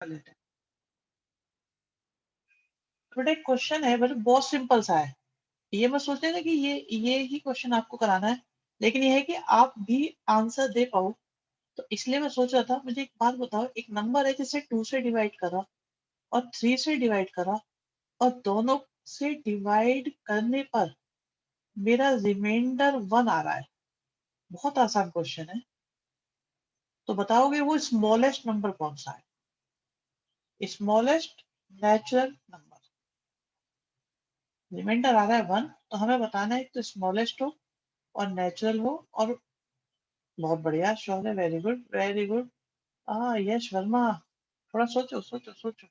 कर लेते हैं। बेटा एक क्वेश्चन है, बट बहुत सिंपल सा है। ये मैं सोच रही था कि ये ही क्वेश्चन आपको कराना है, लेकिन ये है कि आप भी आंसर दे पाओ। तो इसलिए मैं सोच रहा था, मुझे एक बात बताओ, एक नंबर है जिसे 2 से डिवाइड करा और 3 से डिवाइड करा और दोनों से डिवाइड करने पर मेरा रिमाइंडर 1 आ रहा है। बहुत आसान क्वेश्चन है। तो बताओगे वो स्मॉलेस्ट नंबर कौन सा है? Smallest natural number. रिमाइंडर आ रहा है 1, तो हमें बताना है तो स्मॉलेस्ट हो और नेचुरल हो। और बहुत बढ़िया शौर्य, वेरी गुड वेरी गुड। यश वर्मा, थोड़ा सोचो सोचो सोचो।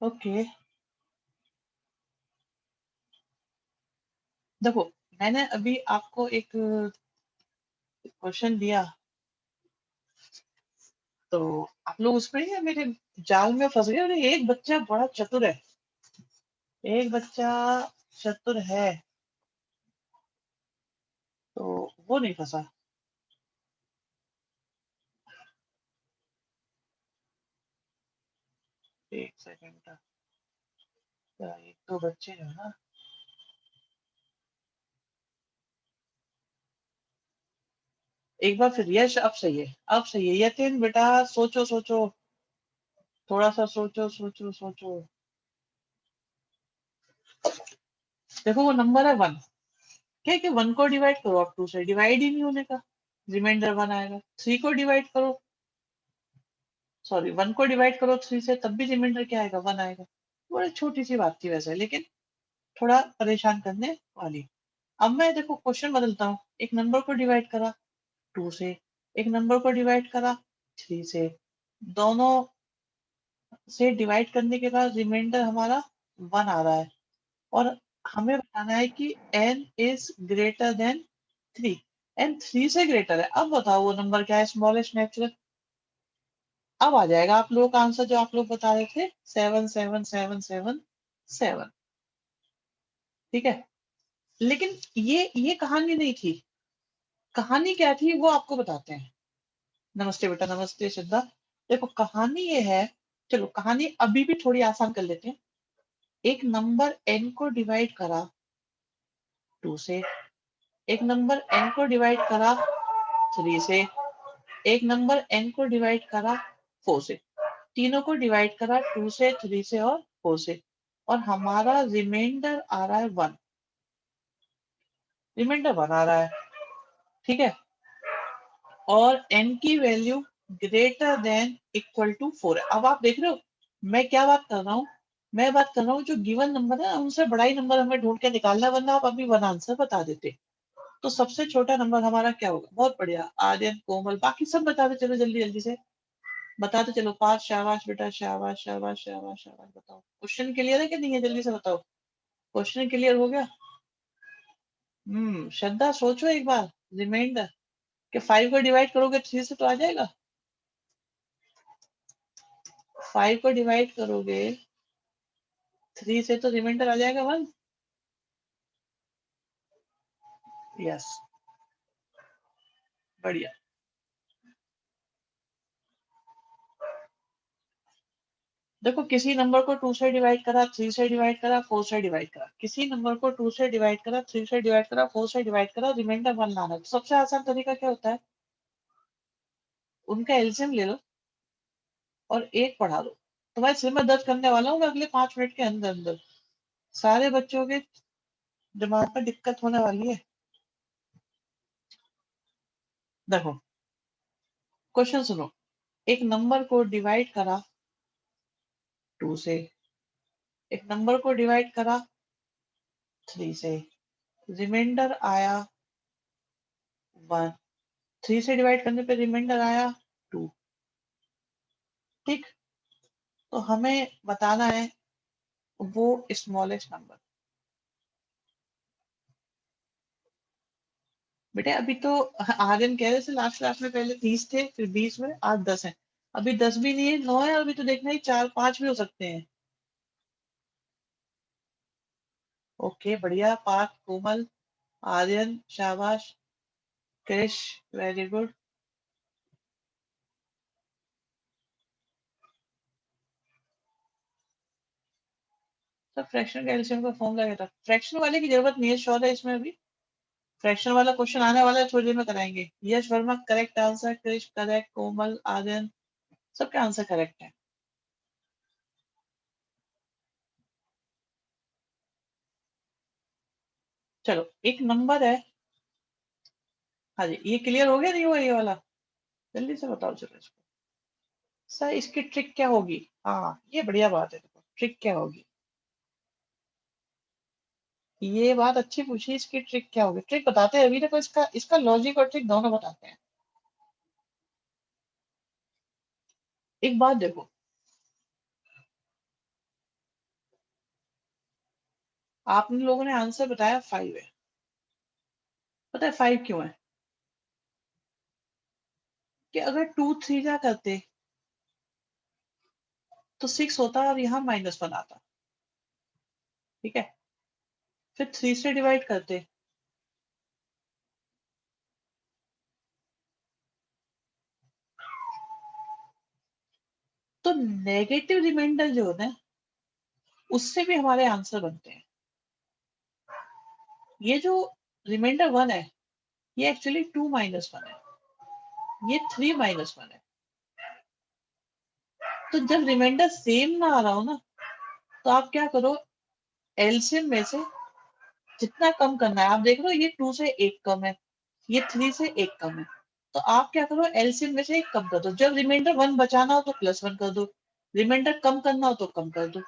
ओके, देखो मैंने अभी आपको एक क्वेश्चन दिया, तो आप लोग उसमें ही मेरे जाल में फंस गए। अरे एक बच्चा बड़ा चतुर है, एक बच्चा चतुर है, तो वो नहीं फंसा। एक सेकंड का, एक दो बच्चे जो है ना, एक बार फिर यश, अब सही है, अब सही है। यतिन बेटा सोचो सोचो, थोड़ा सा सोचो सोचो सोचो। देखो वो नंबर है 1। क्या है कि 1 को डिवाइड करो, आप 2 से डिवाइड ही नहीं होने का, रिमाइंडर 1 आएगा। 3 को डिवाइड करो, सॉरी 1 को डिवाइड करो 3 से, तब भी रिमाइंडर क्या आएगा? 1 आएगा। बड़ी छोटी सी बात थी वैसे, लेकिन थोड़ा परेशान करने वाली। अब मैं देखो क्वेश्चन बदलता हूँ। एक नंबर को डिवाइड करा 2 से, एक नंबर को डिवाइड करा 3 से, दोनों से डिवाइड करने के बाद रिमाइंडर हमारा 1 आ रहा है। और हमें बताना है कि n is greater than 3। n 3 से ग्रेटर है। अब बताओ वो नंबर क्या है? Smallest natural. अब आ जाएगा आप लोगों का आंसर जो आप लोग बता रहे थे, 777777। ठीक है, लेकिन ये कहानी नहीं थी। कहानी क्या थी वो आपको बताते हैं। नमस्ते बेटा, नमस्ते श्रद्धा। देखो कहानी ये है, चलो कहानी अभी भी थोड़ी आसान कर लेते हैं। एक नंबर n को डिवाइड करा 2 से, एक नंबर n को डिवाइड करा 3 से, एक नंबर n को डिवाइड करा 4 से। तीनों को डिवाइड करा 2 से, 3 से और 4 से, और हमारा रिमाइंडर आ रहा है 1। रिमाइंडर 1 आ रहा है, ठीक है। और n की value greater than equal to 4 है। अब आप देख रहे हो मैं क्या बात कर रहा हूँ? मैं बात कर रहा हूँ जो गिवन नंबर है उनसे बड़ा ही नंबर हमें ढूंढ के निकालना है, वरना आप अभी 1 आंसर बता देते। तो सबसे छोटा नंबर हमारा क्या होगा? बहुत बढ़िया आर्यन, कोमल, बाकी सब बताते चलो जल्दी जल्दी से, बताते चलो। पास, शाबाश बेटा, शाबाश शाबाश शाबाश शाबाश। बताओ क्वेश्चन क्लियर है कि नहीं है? जल्दी से बताओ, क्वेश्चन क्लियर हो गया? श्रद्धा सोचो एक बार। रिमाइंडर कि 5 को डिवाइड करोगे 3 से तो आ जाएगा। 5 को डिवाइड करोगे 3 से तो रिमाइंडर आ जाएगा 1। यस, बढ़िया। देखो किसी नंबर को 2 से डिवाइड करा, 3 से डिवाइड करा, 4 से डिवाइड करा। किसी नंबर को 2 से डिवाइड करा, 3 से डिवाइड करा, 4 से डिवाइड करा, रिमाइंडर 1 लाना है। तो सबसे आसान तरीका क्या होता है? उनका एलसीएम ले लो और 1 बढ़ा दो। तुम्हारे सिर में दर्द करने वाला हूँ मैं अगले 5 मिनट के अंदर अंदर। सारे बच्चों के दिमाग में दिक्कत होने वाली है। देखो क्वेश्चन सुनो। एक नंबर को डिवाइड करा 2 से, एक नंबर को डिवाइड करा 3 से, रिमाइंडर आया 1। 3 से डिवाइड करने पे रिमाइंडर आया 2। ठीक, तो हमें बताना है वो स्मॉलेस्ट नंबर। बेटे अभी तो आर्यन कह रहे थे लास्ट क्लास में पहले 30 थे, फिर 20 में, आज 10 है। अभी 10 भी नहीं है, 9 है। अभी तो देखना ही 4 5 भी हो सकते हैं। ओके बढ़िया, पार्थ, कोमल, आर्यन, शाबाश, क्रिश, वेरी गुड। तो फ्रैक्शन का एलसीएम का फॉर्मूला क्या था? फ्रैक्शन वाले की जरूरत नहीं है, श्योर है इसमें अभी। फ्रैक्शन वाला क्वेश्चन आने वाला है, थोड़ी देर में कराएंगे। Yash Verma correct answer, Krishna correct, Komal, Aryan, सबके आंसर करेक्ट है। चलो एक नंबर है। हाँ जी, ये क्लियर हो गया नहीं हुआ ये वाला? जल्दी से बताओ चलो इसको। सर इसकी ट्रिक क्या होगी? हाँ ये बढ़िया बात है, देखो ट्रिक क्या होगी। ये बात अच्छी पूछी, इसकी ट्रिक क्या होगी? ट्रिक बताते हैं अभी, देखो इसका इसका लॉजिक और ट्रिक दोनों बताते हैं। एक बात देखो, आप लोगों ने आंसर बताया 5 है। पता है 5 क्यों है? कि अगर 2 3 जा करते तो 6 होता और यहाँ -1 आता। ठीक है, फिर 3 से डिवाइड करते तो नेगेटिव रिमाइंडर जो है ना, उससे भी हमारे आंसर बनते हैं। ये जो रिमाइंडर 1 है, ये एक्चुअली 2 -1 है, ये 3 -1 है। तो जब रिमाइंडर सेम ना आ रहा हो ना, तो आप क्या करो, एलसीएम में से जितना कम करना है, आप देख रहे हो ये 2 से 1 कम है, ये 3 से 1 कम है, तो आप क्या करो, एलसीएम में से 1 कम कर दो। जब रिमाइंडर 1 बचाना हो तो +1 कर दो, रिमाइंडर कम करना हो तो कम कर दो।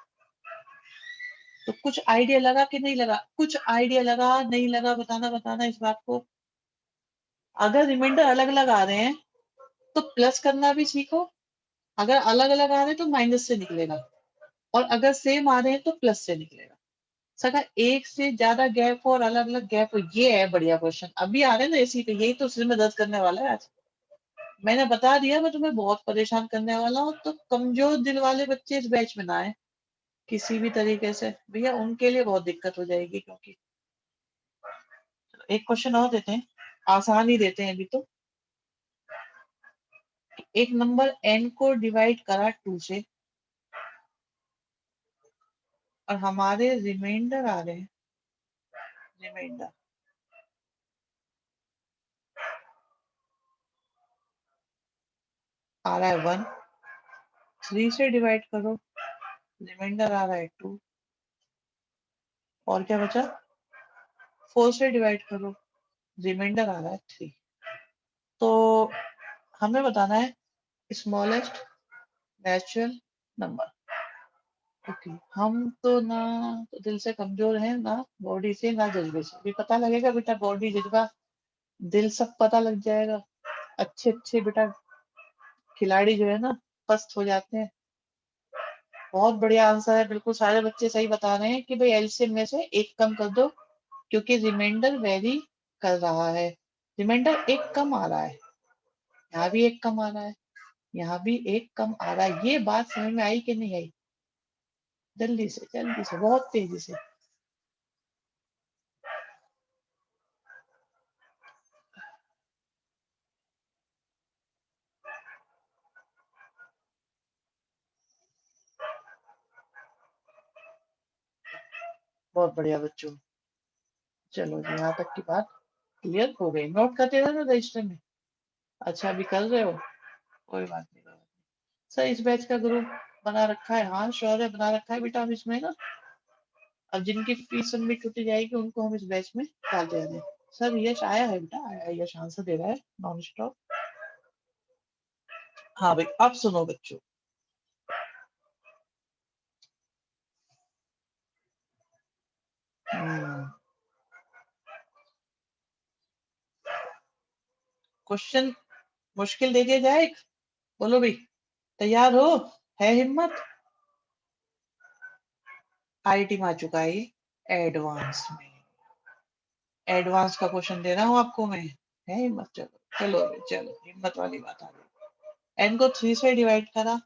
तो कुछ आइडिया लगा कि नहीं लगा? कुछ आइडिया लगा नहीं लगा, बताना बताना इस बात को। अगर रिमाइंडर अलग अलग आ रहे हैं तो प्लस करना भी सीखो, अगर अलग अलग आ रहे हैं तो माइनस से निकलेगा, और अगर सेम आ रहे हैं तो प्लस से निकलेगा। सका एक से ज्यादा गैप हो और अलग अलग गैप हो, ये है बढ़िया क्वेश्चन। अभी आ रहे हैं ना इसी पे, यही तो सिर में दर्द करने वाला है आज। मैंने बता दिया मैं तुम्हें बहुत परेशान करने वाला हूँ, तो कमजोर दिल वाले बच्चे इस बैच में ना आए किसी भी तरीके से, भैया उनके लिए बहुत दिक्कत हो जाएगी। क्योंकि एक क्वेश्चन और देते हैं, आसान ही देते हैं अभी तो। एक नंबर n को डिवाइड करा 2 से, और हमारे रिमाइंडर आ रहे हैं, रिमाइंडर आ रहा है 1, 3 से डिवाइड करो, रिमाइंडर आ रहा है 2, और क्या बचा, 4 से डिवाइड करो, रिमाइंडर आ रहा है 3। तो हमें बताना है स्मॉलेस्ट नेचुरल नंबर। ओके, हम तो ना तो दिल से कमजोर हैं, ना बॉडी से, ना जज्बे से। भी पता लगेगा बेटा, बॉडी जज्बा दिल सब पता लग जाएगा। अच्छे अच्छे बेटा खिलाड़ी जो है ना, पस्त हो जाते हैं। बहुत बढ़िया आंसर है, बिल्कुल सारे बच्चे सही बता रहे हैं कि भाई एलसीएम में से एक कम कर दो, क्योंकि रिमाइंडर वेरी कर रहा है। रिमाइंडर एक कम आ रहा है, यहाँ भी एक कम आ रहा है, यहाँ भी एक कम आ रहा है। ये बात समझ में आई कि नहीं आई? जल्दी से बहुत तेजी से। बहुत बढ़िया बच्चों, चलो जी यहाँ तक की बात क्लियर हो गई। नोट करते रहो ना रजिस्टर में। अच्छा अभी कर रहे हो, कोई बात नहीं, कोई बात नहीं। सर इस बैच का ग्रुप बना रखा है? हाँ श्योर है, बना रखा है बेटा। हम इसमें ना, अब जिनकी फीस सबमिट होती जाएगी उनको हम इस बैच में डाल दे रहे हैं। सर यश आया है बेटा, आया है, यश आंसर दे रहा है नॉन स्टॉप। हाँ भाई अब सुनो बच्चों। क्वेश्चन मुश्किल दे दिया जाए? बोलो भाई, तैयार हो? है हिम्मत? आईटी में आ चुका है ये, एडवांस में। एडवांस का क्वेश्चन दे रहा हूँ आपको मैं। है हिम्मत? चलो चलो अभी, चलो हिम्मत वाली बात आ गई। एन को 3 से डिवाइड करा,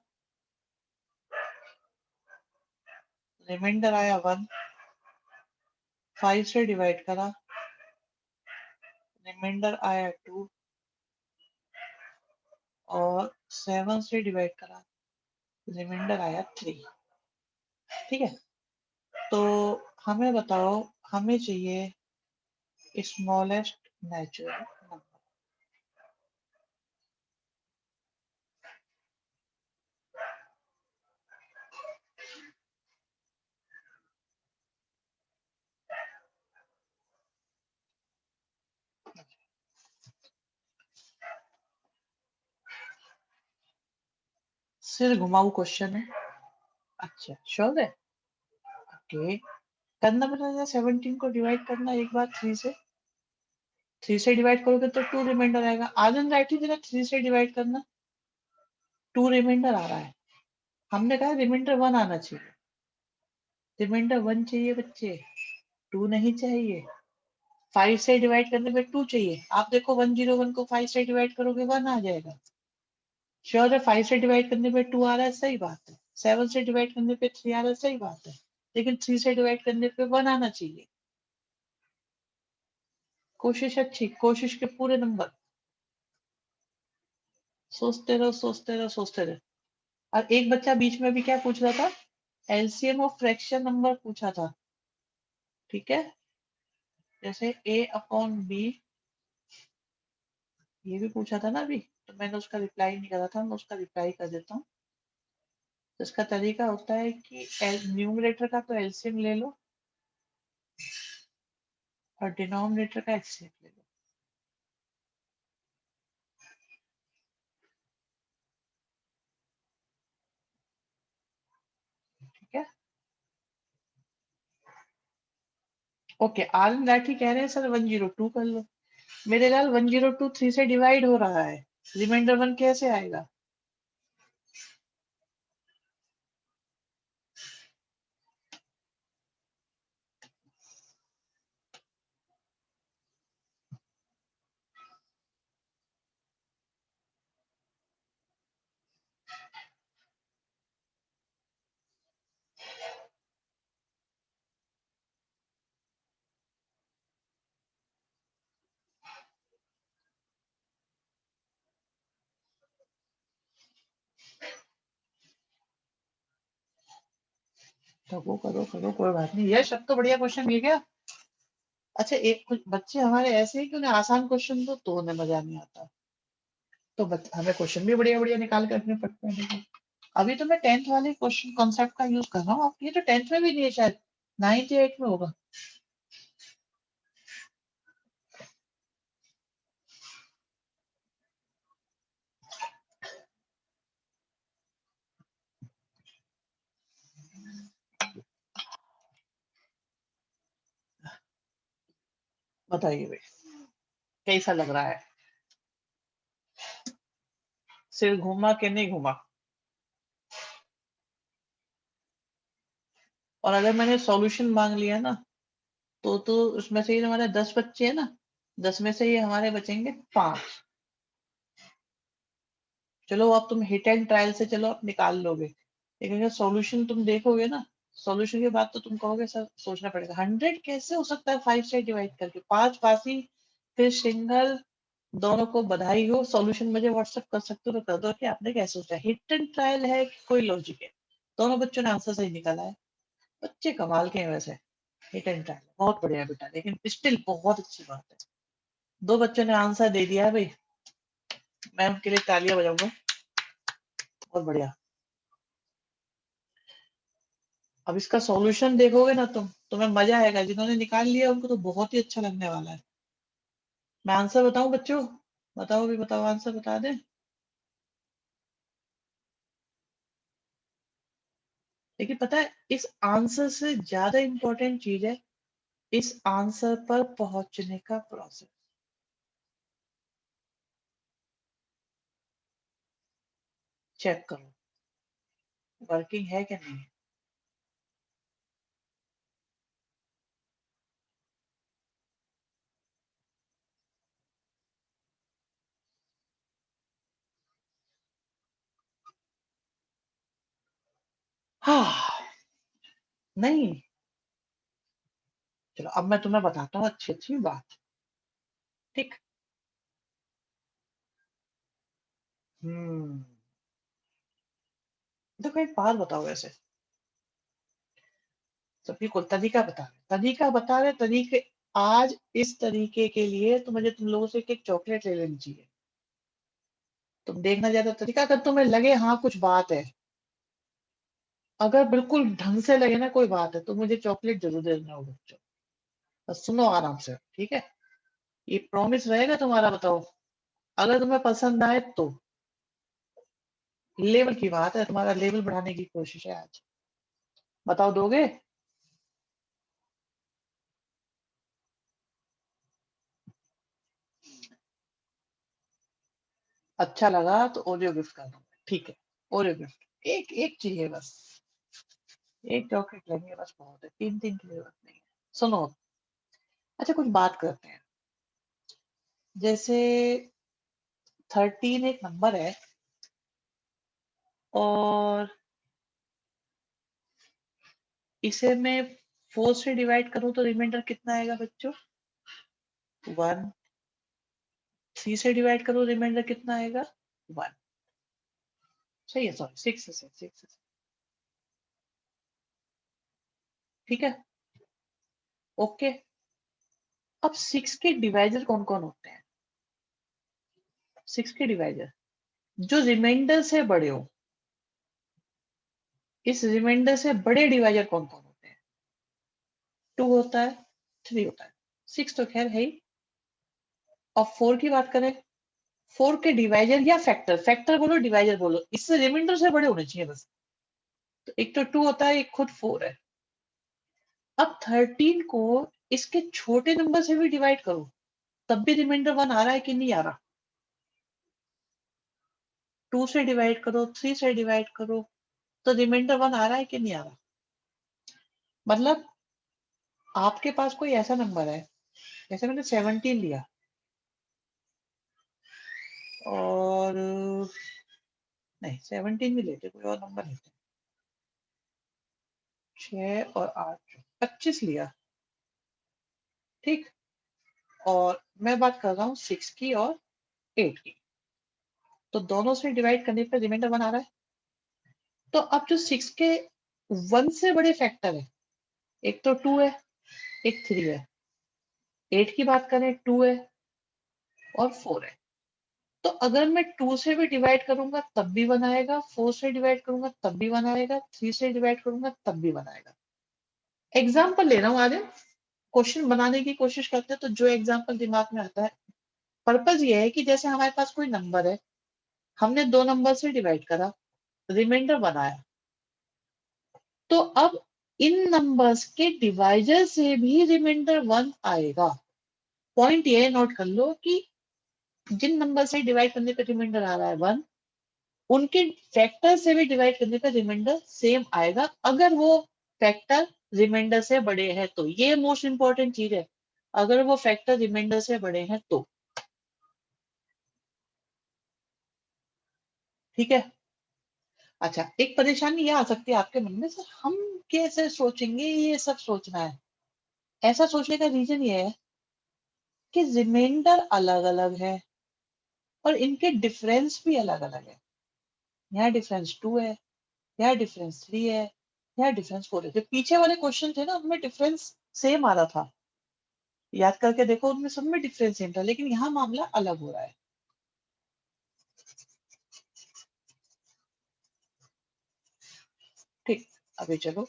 रिमाइंडर आया 1, 5 से डिवाइड करा, रिमाइंडर आया 2, और 7 से डिवाइड करा, रिमाइंडर आया 3। ठीक है, तो हमें बताओ, हमें चाहिए स्मॉलेस्ट नेचुरल नंबर। सिर घुमाऊ क्वेश्चन है। अच्छा श्योर है? ओके, करना पड़ेगा। 17 को डिवाइड करना एक बार 3 से। 3 से डिवाइड करोगे तो 2 रिमाइंडर आएगा। आजन राइट ही देना, 3 से डिवाइड करना, 2 रिमाइंडर आ रहा है। हमने कहा रिमाइंडर 1 आना चाहिए। रिमाइंडर 1 चाहिए बच्चे, 2 नहीं चाहिए। 5 से डिवाइड करने पे 2 चाहिए। आप देखो 101 को 5 से डिवाइड करोगे 1 आ जाएगा। श्योर है? 5 से डिवाइड करने पे 2 आ रहा है, सही बात है। 7 से डिवाइड करने पे 3 आ रहा है, सही बात है। लेकिन 3 से डिवाइड करने पे 1 आना चाहिए। कोशिश अच्छी, कोशिश के पूरे नंबर। सोचते रहो सोचते रहो सोचते रहो। और एक बच्चा बीच में भी क्या पूछ रहा था, एलसीएम ऑफ फ्रैक्शन नंबर पूछा था। ठीक है, जैसे a अपॉन बी, ये भी पूछा था ना अभी, तो मैंने उसका रिप्लाई नहीं करा था, मैं उसका रिप्लाई कर देता हूँ। तो इसका तरीका होता है कि न्यूमरेटर का तो एलसीएम ले लो और डिनोमिनेटर का एचसीएफ ले लो। ठीक है, ओके। आर एन राठी कह रहे हैं सर 102 कर लो। मेरे लाल 102 3 से डिवाइड हो रहा है, रिमाइंडर 1 कैसे आएगा? तो वो करो करो, कोई बात नहीं। यश अब तो बढ़िया क्वेश्चन मिल गया। अच्छा, एक कुछ बच्चे हमारे ऐसे हैं कि उन्हें आसान क्वेश्चन दो तो उन्हें मजा नहीं आता। तो हमें क्वेश्चन भी बढ़िया बढ़िया निकाल कर रखने पड़ते हैं। देखो, अभी तो मैं 10th वाले क्वेश्चन कॉन्सेप्ट का यूज कर रहा हूँ। ये तो 10th में भी नहीं है, शायद 9th या 8th में होगा। बताइए भाई, कैसा लग रहा है? सिर घूमा कि नहीं घूमा? और अगर मैंने सॉल्यूशन मांग लिया ना, तो उसमें से ये हमारे 10 बच्चे हैं ना, 10 में से ये हमारे बचेंगे 5। चलो अब तुम हिट एंड ट्रायल से चलो आप निकाल लोगे, लेकिन अगर सॉल्यूशन तुम देखोगे ना, सॉल्यूशन के बाद तो तुम कहोगे सर सोचना पड़ेगा 100 कैसे हो सकता है 5 से डिवाइड करके। 5 फांसी फिर सिंगल, दोनों को बधाई हो। सॉल्यूशन मुझे व्हाट्सएप कर सकते हो तो कर दो कि आपने कैसे सोचा। हिट एंड ट्रायल है कि कोई लॉजिक है? दोनों बच्चों ने आंसर सही निकाला है। बच्चे कमाल के हैं वैसे। हिट एंड ट्रायल बहुत बढ़िया बेटा, लेकिन स्टिल बहुत अच्छी बात है। 2 बच्चों ने आंसर दे दिया है भाई, मैं उनके लिए तालियां बजाऊंगा। बहुत बढ़िया। अब इसका सॉल्यूशन देखोगे ना तुम, तुम्हें मजा आएगा। जिन्होंने निकाल लिया उनको तो बहुत ही अच्छा लगने वाला है। मैं आंसर बताऊं बच्चों? बताओ भी, बताओ आंसर बता दे। लेकिन पता है इस आंसर से ज्यादा इंपॉर्टेंट चीज है इस आंसर पर पहुंचने का प्रोसेस। चेक करो वर्किंग है कि नहीं। हाँ, नहीं। चलो अब मैं तुम्हें बताता हूँ अच्छी अच्छी बात। ठीक। हम्म, देखो एक बात बताओ, वैसे तो बिल्कुल तरीका बता रहे तरीके। आज इस तरीके के लिए तो मुझे तुम लोगों से एक चॉकलेट ले लेनी चाहिए। तुम देखना चाहते हो तरीका, अगर तुम्हें लगे हाँ कुछ बात है, अगर बिल्कुल ढंग से लगे ना कोई बात है, तो मुझे चॉकलेट जरूर दे देना हो बच्चों। बस सुनो आराम से, ठीक है? ये प्रॉमिस रहेगा तुम्हारा, बताओ। अगर तुम्हें पसंद आए तो। लेवल की बात है, तुम्हारा लेवल बढ़ाने की कोशिश है आज। बताओ दोगे? अच्छा लगा तो ओरियो गिफ्ट कर दूंगा, ठीक है। ओरियो गिफ्ट एक एक चाहिए बस। एक चॉकलेट लेंगे बस, बहुत है, तीन तीन की जरूरत नहीं है। सुनो, अच्छा कुछ बात करते हैं। जैसे 13 एक नंबर है, और इसे मैं 4 से डिवाइड करूं तो रिमाइंडर कितना आएगा बच्चों? 1। 3 से डिवाइड करूं रिमाइंडर कितना आएगा? 1। सही है, सॉरी 6 से 6 से। ठीक है, ओके। अब 6 के डिवाइजर कौन कौन होते हैं? 6 के डिवाइजर जो रिमाइंडर से बड़े हो, इस रिमाइंडर से बड़े डिवाइजर कौन कौन होते हैं? 2 होता है, 3 होता है, 6 तो खैर है ही। और 4 की बात करें, 4 के डिवाइजर या फैक्टर, फैक्टर बोलो डिवाइजर बोलो, इससे रिमाइंडर से बड़े होने चाहिए बस। तो एक तो 2 होता है, एक खुद 4 है। अब 13 को इसके छोटे नंबर से भी डिवाइड करो, तब भी रिमाइंडर 1 आ रहा है कि नहीं आ रहा? 2 से डिवाइड करो, 3 से डिवाइड करो, तो रिमाइंडर 1 आ रहा है कि नहीं आ रहा? मतलब आपके पास कोई ऐसा नंबर है, जैसे मैंने 17 लिया, और नहीं 17 भी लेते, कोई और नंबर लेते, 6 और 8, 25 लिया, ठीक। और मैं बात कर रहा हूँ 6 की और 8 की, तो दोनों से डिवाइड करने पर रिमाइंडर 1 आ रहा है। तो अब जो 6 के 1 से बड़े फैक्टर है, एक तो 2 है, एक 3 है। 8 की बात करें, 2 है और 4 है। तो अगर मैं 2 से भी डिवाइड करूंगा तब भी 1 आएगा, 4 से डिवाइड करूंगा तब भी 1 आएगा, 3 से डिवाइड करूंगा तब भी 1 आएगा। एग्जाम्पल ले रहा हूँ आज, क्वेश्चन बनाने की कोशिश करते हैं तो जो एग्जाम्पल दिमाग में आता है। पर्पज ये है कि जैसे हमारे पास कोई नंबर है, हमने 2 नंबर से डिवाइड करा, रिमाइंडर बनाया, तो अब इन नंबर्स के डिवाइजर से भी रिमाइंडर 1 आएगा। पॉइंट ये नोट कर लो कि जिन नंबर से डिवाइड करने पे रिमाइंडर आ रहा है 1, उनके फैक्टर से भी डिवाइड करने पे रिमाइंडर सेम आएगा, अगर वो फैक्टर रिमाइंडर से बड़े हैं तो। ये मोस्ट इंपॉर्टेंट चीज है, अगर वो फैक्टर रिमाइंडर से बड़े हैं तो। ठीक है। अच्छा, एक परेशानी ये आ सकती है आपके मन में, सर हम कैसे सोचेंगे, ये सब सोचना है। ऐसा सोचने का रीजन ये है कि रिमाइंडर अलग अलग है, और इनके डिफरेंस भी अलग अलग है। यहाँ डिफरेंस 2 है, यहाँ डिफरेंस 3 है, यहाँ डिफरेंस 4 है। जो पीछे वाले क्वेश्चन थे ना, उनमें डिफरेंस सेम आ रहा था, याद करके देखो, उनमें सब में डिफरेंस सेम था, लेकिन यहाँ मामला अलग हो रहा है। ठीक, अभी चलो।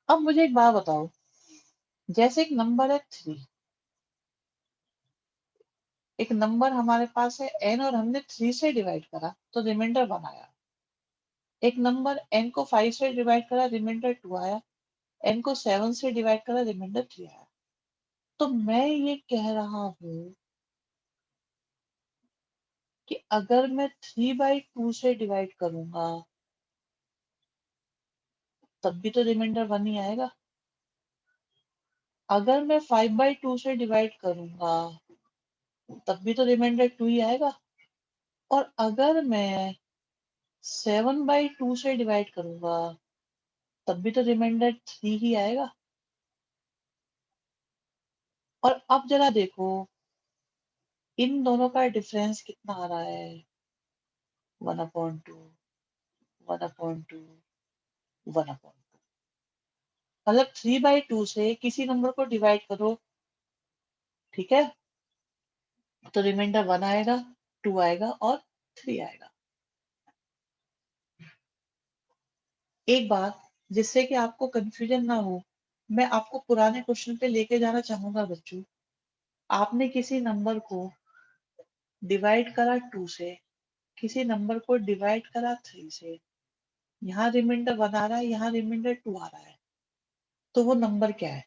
अब मुझे एक बात बताओ, जैसे एक नंबर है 3, एक नंबर हमारे पास है n, और हमने 3 से डिवाइड करा तो रिमाइंडर 1 आया। एक नंबर n को 5 से डिवाइड करा, रिमाइंडर 2 आया। n को 7 से डिवाइड करा, रिमाइंडर 3 आया। तो मैं ये कह रहा हूं कि अगर मैं 3/2 से डिवाइड करूंगा, तब भी तो रिमाइंडर 1 ही आएगा। अगर मैं 5/2 से डिवाइड करूंगा, तब भी तो रिमाइंडर 2 ही आएगा। और अगर मैं 7/2 से डिवाइड करूंगा, तब भी तो रिमाइंडर 3 ही आएगा। और अब जरा देखो, इन दोनों का डिफरेंस कितना आ रहा है? 1/2, 1/2, 1/2। मतलब 3/2 से किसी नंबर को डिवाइड करो, ठीक है, तो रिमाइंडर 1 आएगा, 2 आएगा और 3 आएगा। एक बात जिससे कि आपको कंफ्यूजन ना हो, मैं आपको पुराने क्वेश्चन पे लेके जाना चाहूंगा बच्चों। आपने किसी नंबर को डिवाइड करा 2 से, किसी नंबर को डिवाइड करा 3 से, यहाँ रिमाइंडर 1 आ रहा है, यहाँ रिमाइंडर 2 आ रहा है, तो वो नंबर क्या है?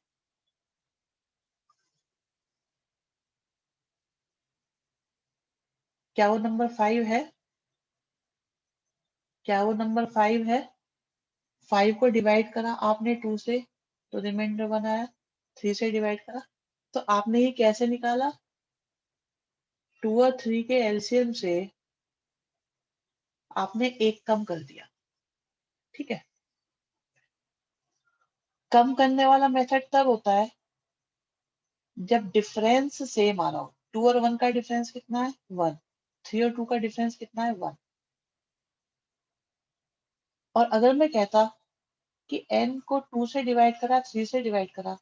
क्या वो नंबर 5 है? क्या वो नंबर 5 है? 5 को डिवाइड करा आपने 2 से, तो रिमाइंडर 1 आया। 3 से डिवाइड करा, तो आपने ये कैसे निकाला? 2 और 3 के एलसीएम से आपने एक कम कर दिया, ठीक है। कम करने वाला मेथड तब होता है जब डिफरेंस सेम आ रहा हो। 2 और 1 का डिफरेंस कितना है? 1। 3 और 2 का डिफरेंस कितना है? 1। और अगर मैं कहता कि n को 2 से डिवाइड करा, 3 से डिवाइड करा,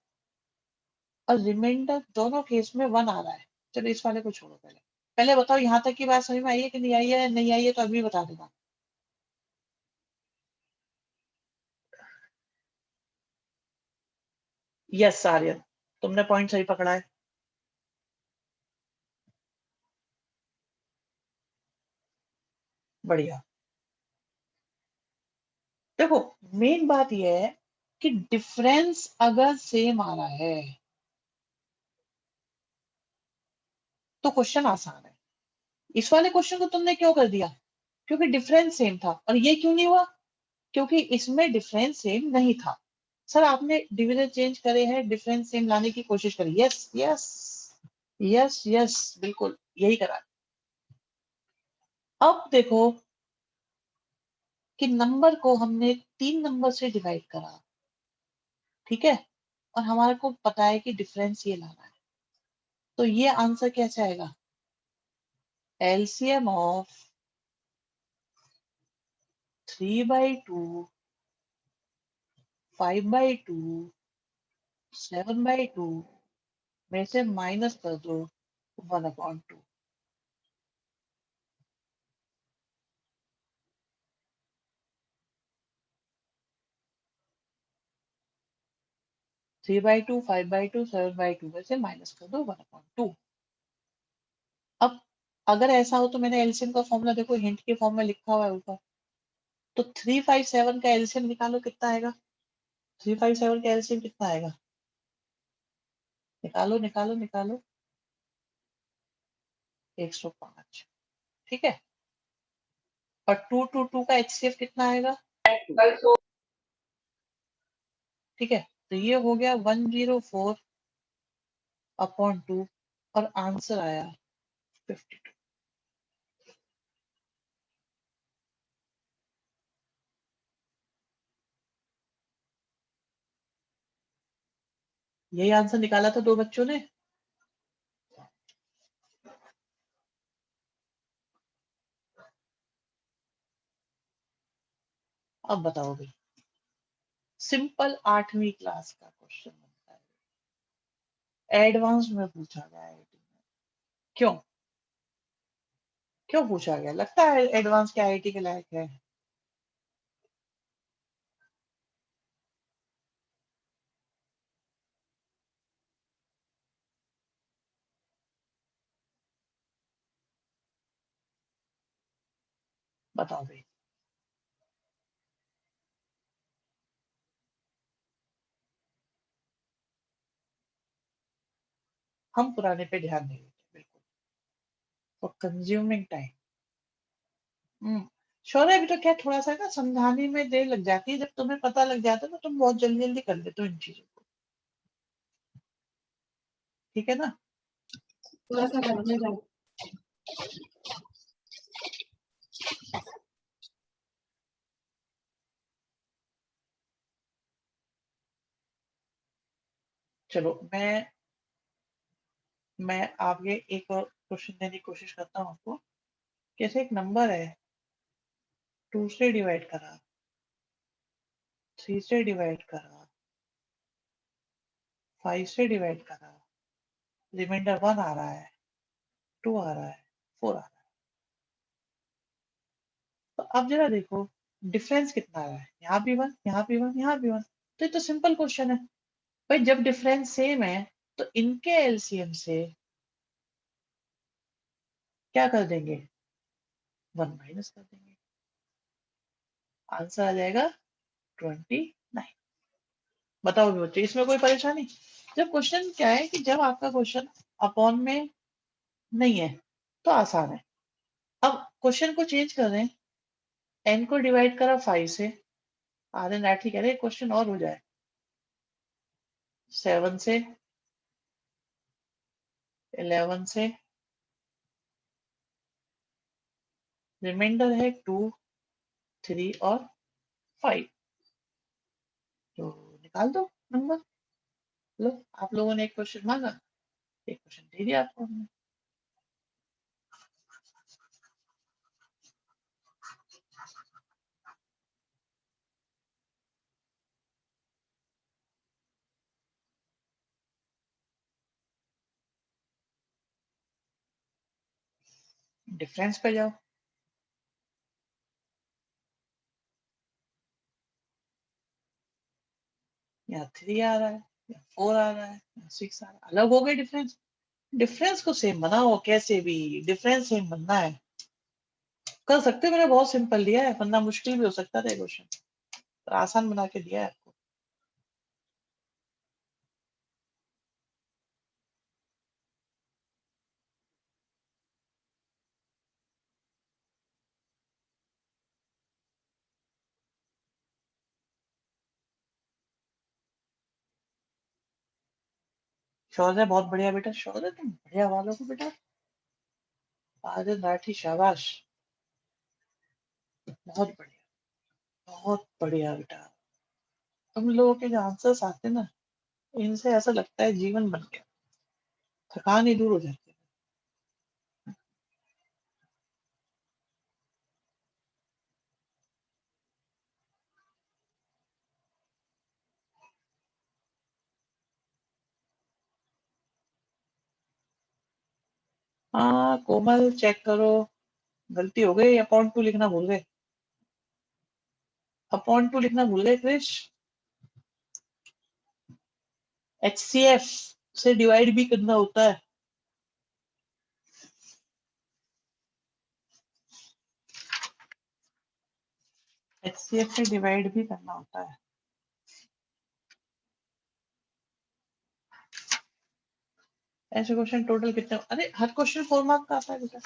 और रिमाइंडर दोनों केस में 1 आ रहा है, चलो इस वाले को छोड़ो। पहले पहले बताओ यहाँ तक की बात समझ में आई है कि नहीं आई है? नहीं आई है तो अभी बता देना। यस आर्यन, तुमने पॉइंट सही पकड़ा है। बढ़िया। देखो, मेन बात यह है कि डिफरेंस अगर सेम आ रहा है तो क्वेश्चन आसान है। इस वाले क्वेश्चन को तुमने क्यों कर दिया? क्योंकि डिफरेंस सेम था। और ये क्यों नहीं हुआ? क्योंकि इसमें डिफरेंस सेम नहीं था। सर आपने डिविजन चेंज करे हैं, डिफरेंस सेम लाने की कोशिश करी। यस यस यस यस, बिल्कुल यही करा। अब देखो कि नंबर को हमने 3 नंबर से डिवाइड करा, ठीक है, और हमारे को पता है कि डिफरेंस ये लाना है, तो ये आंसर कैसे आएगा? एलसीएम ऑफ 3/2, 5/2, 7/2 में से माइनस कर दो 1/2। 3/2, 5/2, 7/2 में से माइनस कर दो 1/2। अब अगर ऐसा हो तो मैंने एलसीएम का फॉर्मूला देखो, हिंट के फॉर्म में लिखा हुआ है ऊपर। तो 357 का एलसीएम निकालो, कितना आएगा? 357 का एलसीएम कितना आएगा? निकालो निकालो निकालो। 105, ठीक है। और 222 का एचसीएफ कितना आएगा? ठीक है, तो ये हो गया 104/2 और आंसर आया 52। यही आंसर निकाला था दो बच्चों ने। अब बताओ भाई, सिंपल 8वीं क्लास का क्वेश्चन बनता है, एडवांस में पूछा गया है। क्यों? क्यों पूछा गया? लगता है एडवांस के आईआईटी के लायक है? बताओ भाई। हम पुराने पे ध्यान नहीं देते बिल्कुल। For consuming time. शौर्य, अभी तो क्या थोड़ा सा ना समझाने में देर लग जाती है, जब तुम्हें पता लग जाता है तो तुम बहुत जल्दी जल्दी कर लेते हो इन चीजों को, ठीक है ना? थोड़ा सा करने जाओ। चलो मैं आगे एक और क्वेश्चन देने की कोशिश करता हूँ आपको। कैसे एक नंबर है 2 से डिवाइड करा, 3 से डिवाइड करा, 5 से डिवाइड करा, रिमाइंडर 1 आ रहा है, 2 आ रहा है, 4 आ रहा है। तो अब जरा देखो डिफरेंस कितना आ रहा है, यहाँ भी 1, यहाँ भी 1, यहाँ भी 1। तो ये तो सिंपल क्वेश्चन है भाई, जब डिफरेंस सेम है तो इनके एलसीएम से क्या कर देंगे, 1 माइनस कर देंगे, आंसर आ जाएगा 29। बताओ बच्चे, इसमें कोई परेशानी? जब क्वेश्चन क्या है कि जब आपका क्वेश्चन अपॉन में नहीं है तो आसान है। अब क्वेश्चन को चेंज कर रहे हैं, n को डिवाइड करा 5 से, आधे नाटी कह रहे क्वेश्चन और हो जाए 7 से, 11 से, रिमाइंडर है 2, 3 और 5, तो निकाल दो नंबर। लो, आप लोगों ने एक क्वेश्चन मांगा, एक क्वेश्चन दे दिया आपको हमने। डिफरेंस पे जाओ, यहाँ 3 आ रहा है, यहाँ 4 आ रहा है, यहाँ 6 आ रहा है, अलग हो गए डिफरेंस। डिफरेंस को सेम बनाओ, कैसे भी डिफरेंस सेम बनना है, कर सकते हो। मैंने बहुत सिंपल दिया है, वरना मुश्किल भी हो सकता था क्वेश्चन, पर आसान बना के दिया है आपको। शौर्य बहुत बढ़िया बेटा, शौर्य तुम बढ़िया वालों को बेटा, आज लाठी शाबाश, बहुत बढ़िया, बहुत बढ़िया बेटा। तुम लोगों के जो आंसर्स आते हैं ना, इनसे ऐसा लगता है जीवन बन गया, थकान ही दूर हो जाती है। हाँ कोमल, चेक करो, गलती हो गई, अपॉन टू लिखना भूल गए, अपॉन टू लिखना भूल गए क्रिश। HCF से डिवाइड भी करना होता है। HCF से डिवाइड भी करना होता है। ऐसे क्वेश्चन टोटल कितने, अरे हर क्वेश्चन 4 मार्क का आता है बेटा,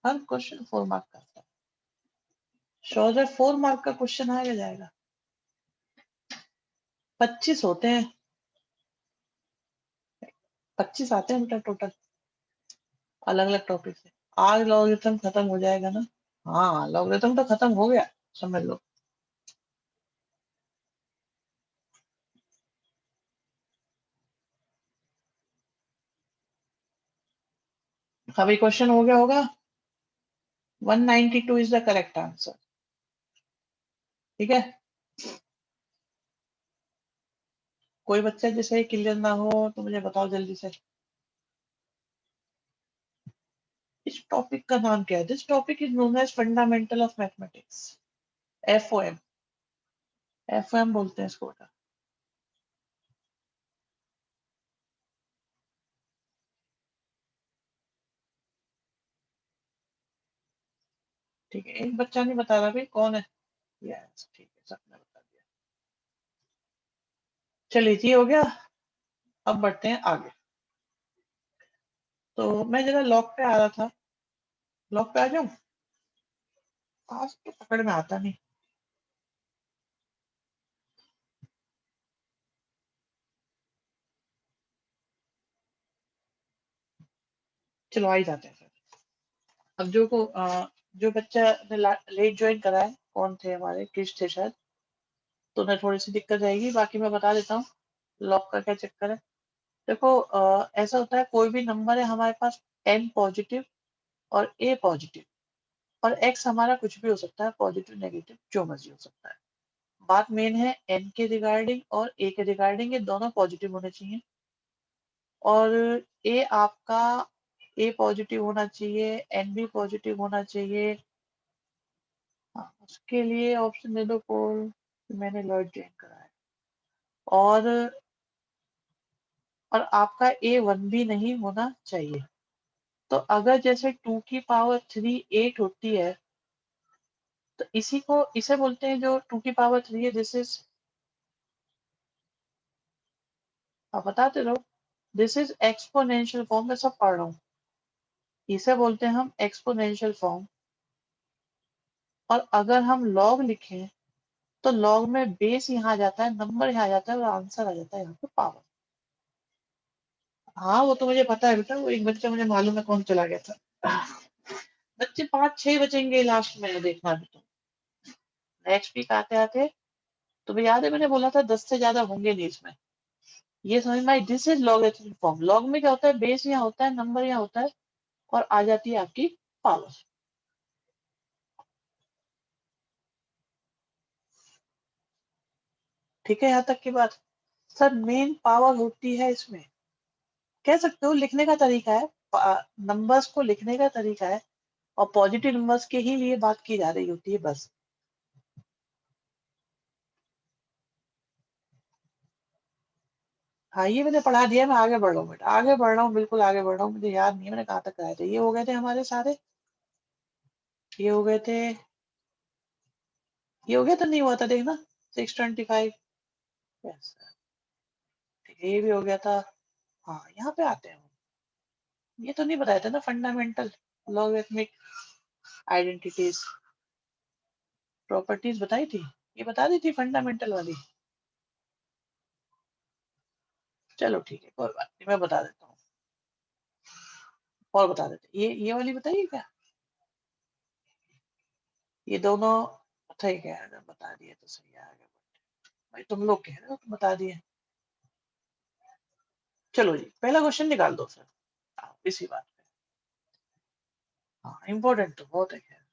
हर क्वेश्चन 4 मार्क का आता है। शौर्य 4 मार्क का क्वेश्चन आएगा जाएगा, 25 होते हैं, 25 आते हैं बेटा टोटल, अलग अलग टॉपिक से। आज लॉगरिथम खत्म हो जाएगा ना, हाँ लॉगरिथम तो खत्म हो गया, समझ लो। अभी क्वेश्चन हो गया होगा, 192 इज द करेक्ट आंसर, ठीक है। कोई बच्चा जिसे क्लियर ना हो तो मुझे बताओ जल्दी से। इस टॉपिक का नाम क्या है? This topic is known as fundamental of mathematics, FOM, FOM बोलते हैं इसको बेटा। ठीक है, एक बच्चा नहीं बता रहा भाई कौन है। यस ठीक है, सबने बता दिया। चलिए जी, हो गया। अब बढ़ते हैं आगे। तो मैं जरा लॉक पे आ रहा था, लॉक पे आ जाऊं, आज तो पकड़ में आता नहीं। चलो आ ही जाते हैं फिर। अब जो बच्चा ने लेट ज्वाइन करा है, कौन थे हमारे, किस थे शायद, तो उन्हें थोड़ी सी दिक्कत जाएगी, बाकी मैं बता देता हूँ लॉक का क्या चक्कर है। देखो ऐसा होता है, कोई भी नंबर है हमारे पास n पॉजिटिव और a पॉजिटिव, और x हमारा कुछ भी हो सकता है, पॉजिटिव नेगेटिव जो मर्जी हो सकता है। बात मेन है n के रिगार्डिंग और a के रिगार्डिंग, ये दोनों पॉजिटिव होने चाहिए। और a आपका a पॉजिटिव होना चाहिए, n भी पॉजिटिव होना चाहिए। हाँ, उसके लिए ऑप्शन दे दो कोल, मैंने लॉर्ड ज्वाइन करा है। और आपका a1 भी नहीं होना चाहिए। तो अगर जैसे 2 की पावर 3 8 होती है, तो इसे बोलते हैं जो 2 की पावर 3 है, दिस इज, आप बताते रहो, दिस इज एक्सपोनेंशियल फॉर्म, मैं सब पढ़ रहा हूँ। इसे बोलते हैं हम एक्सपोनेंशियल फॉर्म। और अगर हम लॉग लिखें तो लॉग में बेस यहाँ आ जाता है, नंबर यहाँ आ जाता है और आंसर आ जाता है यहाँ पे पावर। हाँ वो तो मुझे पता है बेटा, वो एक बच्चा मुझे मालूम है कौन चला गया था। बच्चे 5-6 बचेंगे लास्ट में, देखना भी तुम। नेक्स्ट वीक आते आते तुम्हें याद है मैंने बोला था 10 से ज्यादा होंगे नहीं इसमें। ये समझ में आई, this is logarithmic form. Log में क्या होता है, बेस यहाँ होता है, नंबर यहाँ होता है और आ जाती है आपकी पावर। ठीक है यहाँ तक की बात। सर मेन पावर होती है इसमें, कह सकते हो लिखने का तरीका है, नंबर्स को लिखने का तरीका है, और पॉजिटिव नंबर्स के ही लिए बात की जा रही होती है बस। हाँ ये मैंने पढ़ा दिया, मैं आगे बढ़ रहा हूँ बेटा, आगे बढ़ रहा हूँ, बिल्कुल आगे बढ़ रहा हूँ। मुझे याद नहीं है मैंने कहाँ तक कराए थे। ये हो गए थे हमारे सारे, ये हो गए थे, ये हो गया तो नहीं हुआ था देखना, 625। यस, ये भी हो गया था। हाँ यहाँ पे आते हैं, ये तो नहीं बताया था ना फंडामेंटल लॉगरिथमिक आइडेंटिटीज, प्रॉपर्टीज बताई थी, ये बता दी थी फंडामेंटल वाली। चलो ठीक है कोई बात नहीं, मैं बता देता हूँ, और बता देते। ये वाली बताइए क्या, ये दोनों ठीक है, अगर बता दिए तो सही है, आगे भाई तुम लोग कह रहे हो तो बता दिए। चलो जी पहला क्वेश्चन निकाल दो फिर, इसी बात पे। हाँ इम्पोर्टेंट तो बहुत है खैर।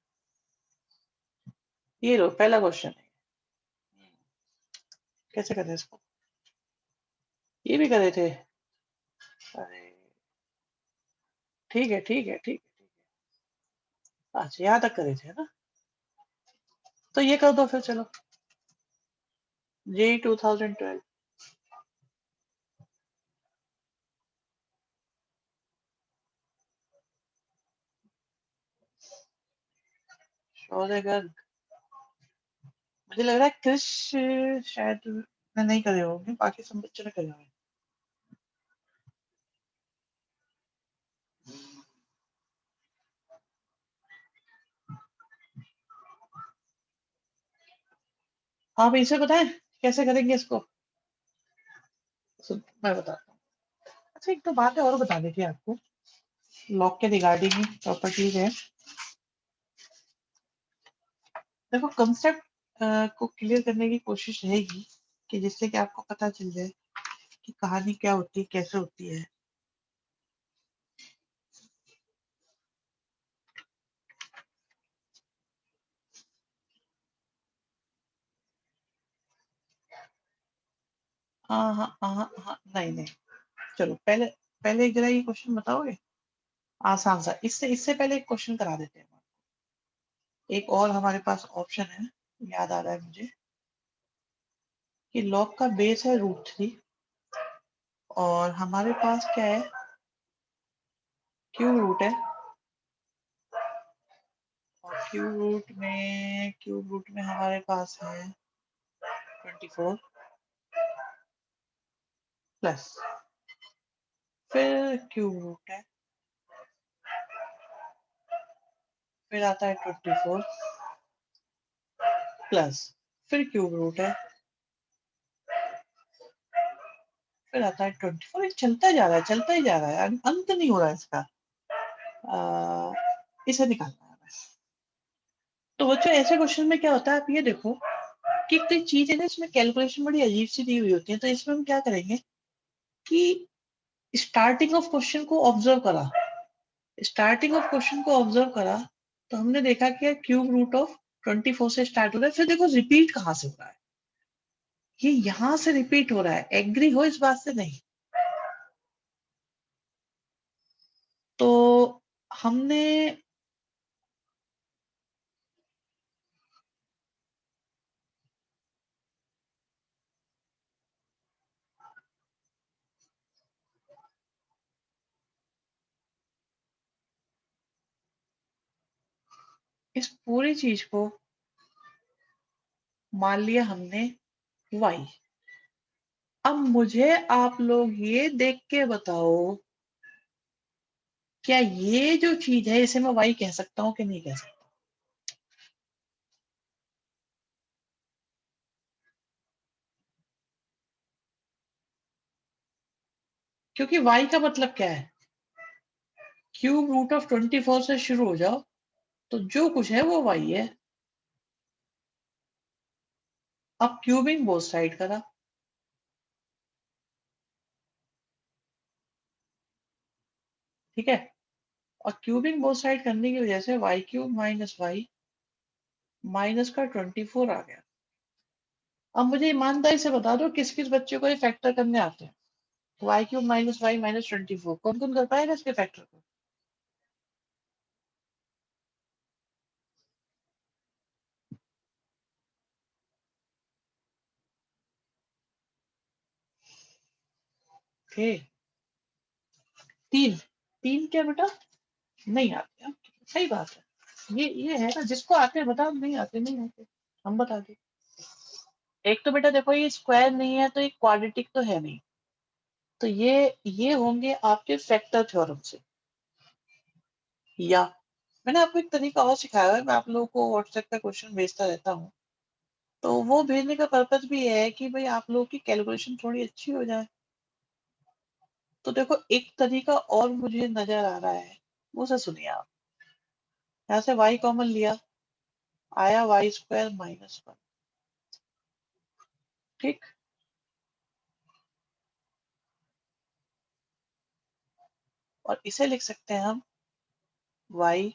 ये लो पहला क्वेश्चन है, कैसे करे इसको, ये भी करे थे, अरे ठीक है ठीक है ठीक है ठीक है, अच्छा यहाँ तक करे थे ना, तो ये कर दो फिर चलो, JEE 2012। शौर्य, मुझे लग रहा है क्रिश शायद ने नहीं करे होंगे, बाकी सब बच्चों ने करे होंगे। हाँ भाई इसे बताएं कैसे करेंगे इसको, मैं बताता हूँ। अच्छा एक तो बात है और बता देती आपको, लॉग के रिगार्डिंग ही प्रॉपर्टीज है। देखो कंसेप्ट को क्लियर करने की कोशिश रहेगी कि जिससे कि आपको पता चल जाए कि कहानी क्या होती है, कैसे होती है। हाँ हाँ हाँ हाँ, नहीं नहीं, चलो पहले पहले एक जरा ये क्वेश्चन बताओगे, आसान सा, इससे इससे पहले एक क्वेश्चन करा देते हैं। एक और हमारे पास ऑप्शन है, याद आ रहा है मुझे, कि लॉग का बेस है √3 और हमारे पास क्या है, क्यूब रूट है, और क्यूब रूट में हमारे पास है 24 प्लस, फिर क्यूब रूट है, फिर आता है 24 प्लस, फिर क्यूब रूट है, फिर आता है 24। चलता जा रहा है, चलता ही जा रहा है, अंत नहीं हो रहा है इसका। इसे निकालना है बस। तो बच्चों ऐसे क्वेश्चन में क्या होता है, आप ये देखो कि कोई चीज है ना, इसमें कैलकुलेशन बड़ी अजीब सी दी हुई होती है, तो इसमें हम क्या करेंगे कि स्टार्टिंग ऑफ क्वेश्चन को ऑब्जर्व करा, स्टार्टिंग ऑफ क्वेश्चन को ऑब्जर्व करा, तो हमने देखा कि क्यूब रूट ऑफ 24 से स्टार्ट हो रहा है, फिर देखो रिपीट कहाँ से हो रहा है, ये यहां से रिपीट हो रहा है, एग्री हो इस बात से? नहीं। तो हमने इस पूरी चीज को मान लिया हमने y। अब मुझे आप लोग ये देख के बताओ, क्या ये जो चीज है इसे मैं y कह सकता हूं कि नहीं कह सकता? क्योंकि y का मतलब क्या है, क्यूब रूट ऑफ 24 से शुरू हो जाओ, तो जो कुछ है वो y है। अब क्यूबिंग बोथ साइड करा, ठीक है, और क्यूबिंग बोथ साइड करने की वजह से y cube minus y minus का 24 आ गया। अब मुझे ईमानदारी से बता दो किस किस बच्चे को ये फैक्टर करने आते हैं? y cube minus y minus 24 कौन कौन कर पाएगा इसके फैक्टर को? ओके, तीन, तीन क्या बेटा? नहीं आते हैं। सही बात है, ये है ना, जिसको आते हैं बताओ, नहीं आते नहीं आते, हम बता दें। एक तो बेटा देखो ये स्क्वायर नहीं है तो ये क्वाड्रेटिक तो है नहीं, तो ये होंगे आपके फैक्टर थ्योरम से। या मैंने आपको एक तरीका और सिखाया है, मैं आप लोगों को व्हाट्सएप पे क्वेश्चन भेजता रहता हूँ, तो वो भेजने का पर्पज भी है कि भाई आप लोगों की कैलकुलेशन थोड़ी अच्छी हो जाए। तो देखो एक तरीका और मुझे नजर आ रहा है, उसे सुनिए आप। यहाँ से y कॉमन लिया, आया वाई स्क्वायर माइनस 1, ठीक। और इसे लिख सकते हैं हम y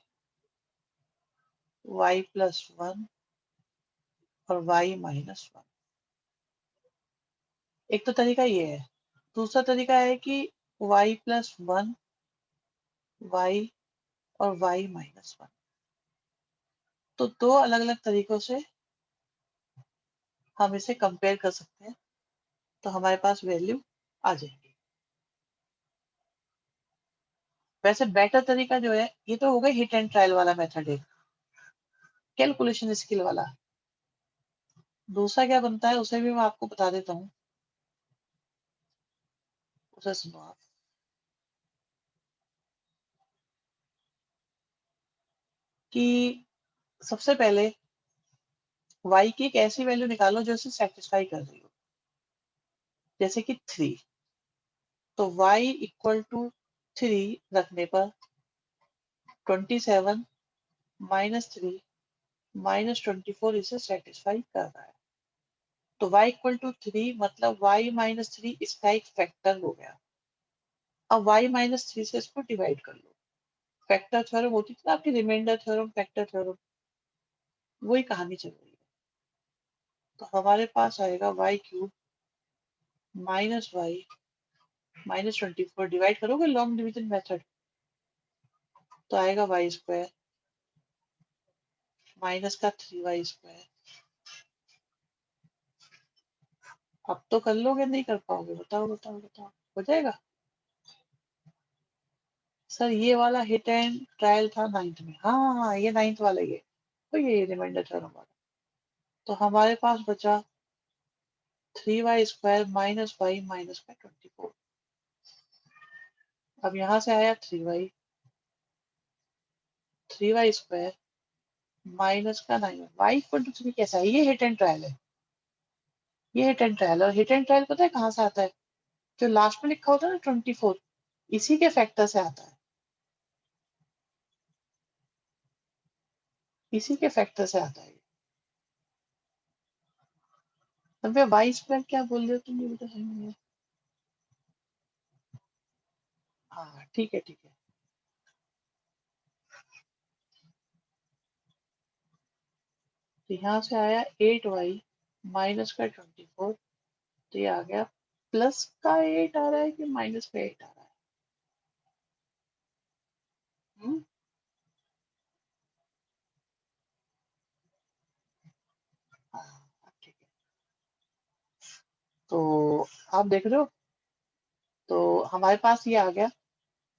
y प्लस 1 और y माइनस 1। एक तो तरीका ये है, दूसरा तरीका है कि y प्लस 1 y और y माइनस 1। तो दो अलग अलग तरीकों से हम इसे कंपेयर कर सकते हैं, तो हमारे पास वैल्यू आ जाएगी। वैसे बेटर तरीका जो है, ये तो हो गया हिट एंड ट्रायल वाला मेथड, एक कैलकुलेशन स्किल वाला। दूसरा क्या बनता है उसे भी मैं आपको बता देता हूँ, उसे सुनो आप। कि सबसे पहले y की एक ऐसी वैल्यू निकालो जो इसे सेटिस्फाई कर रही हो, जैसे कि 3। तो y इक्वल टू 3 रखने पर 27 माइनस 3 माइनस 24 इसे सेटिस्फाई कर रहा है। तो y इक्वल टू 3 मतलब y माइनस 3 इसका एक फैक्टर हो गया। अब y माइनस 3 से इसको डिवाइड कर लो। फैक्टर थ्योरम होती थी ना आपकी, रिमाइंडर थ्योरम, फैक्टर थ्योरम, वही कहानी चल रही है। तो हमारे पास आएगा y cube minus y minus 24, divide करोगे लॉन्ग डिवीजन मेथड, तो आएगा वाई स्क्वायर माइनस का 3y स्क्वायर। अब तो कर लोगे, नहीं कर पाओगे? बताओ बताओ बताओ, हो जाएगा? सर ये वाला हिट एंड ट्रायल था 9th में, हाँ हाँ हाँ, ये 9th वाला, ये तो ये रिमाइंडर थ्योरम वाला। तो हमारे पास बचा 3y square minus y minus का 24। अब यहाँ से आया 3y स्क्वायर माइनस का 9 वाई इक्वल टू 3 कैसा है? ये हिट एंड ट्रायल है, ये हिट एंड ट्रायल। और हिट एंड ट्रायल पता है कहाँ से आता है? जो लास्ट में लिखा होता है ना 24, इसी के फैक्टर से आता है, इसी के फैक्टर से आता है। अब ये वाई स्क्वायर क्या बोल रहे हो तुम, ये मुझे समझ नहीं आया। हाँ ठीक है ठीक है। तो यहाँ से आया 8y माइनस का 24, तो ये आ गया प्लस का 8 आ रहा है कि माइनस का 8 आ रहा है? हम्म? हाँ, ठीक है। तो आप देख रहे हो, तो हमारे पास ये आ गया।